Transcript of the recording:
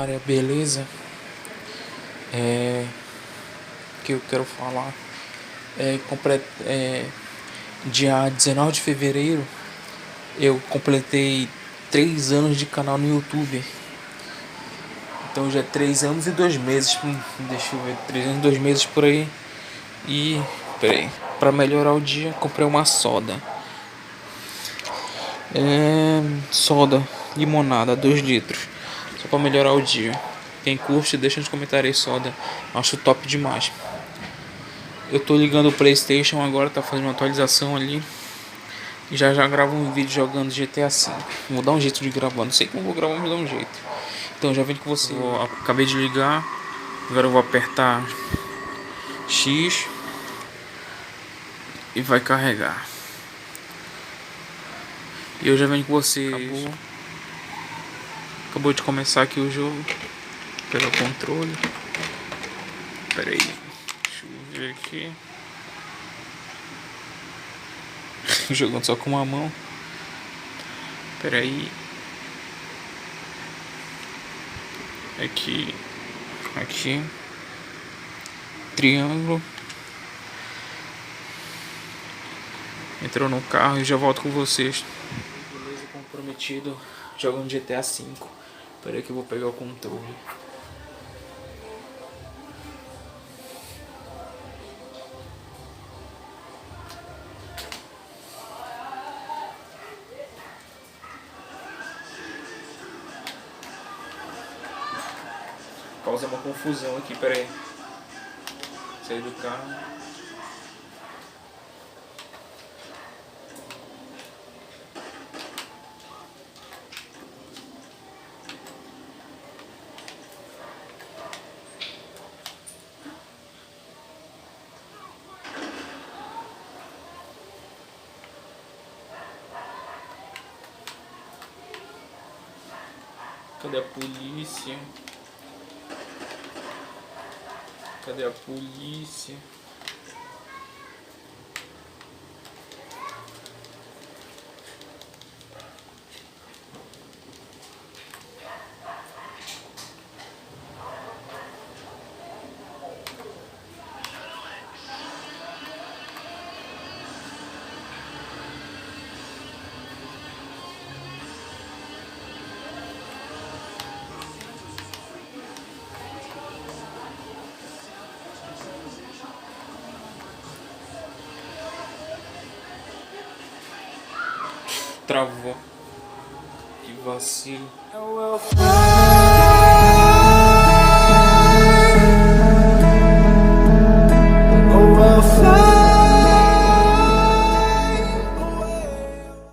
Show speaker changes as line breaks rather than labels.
área, beleza? Que eu quero falar dia 19 de fevereiro eu completei 3 anos de canal no YouTube. Então já é 3 anos e 2 meses. Deixa eu ver, 3 anos e 2 meses por aí. E peraí, pra melhorar o dia, comprei uma soda. Soda, limonada, 2 litros. Só pra melhorar o dia. Quem curte, deixa nos comentários aí, soda. Acho top demais. Eu tô ligando o PlayStation agora, tá fazendo uma atualização ali. E já gravo um vídeo jogando GTA V. Vou dar um jeito de gravar. Não sei como vou gravar, mas vou dar um jeito. Então já vem com você. Acabei de ligar. Agora eu vou apertar X. E vai carregar. E eu já venho com você. Acabou de começar aqui o jogo. Pegar o controle. Pera aí. Deixa eu ver aqui. Jogando só com uma mão. Pera aí. Aqui. Triângulo. Entrou no carro e já volto com vocês. Beleza, comprometido. Jogando GTA V. Pera aí que eu vou pegar o controle. Causei uma confusão aqui, pera aí. Saí do carro. Cadê a polícia? Cadê a polícia? Travou. Que vacilo.
Oh, I'll fly.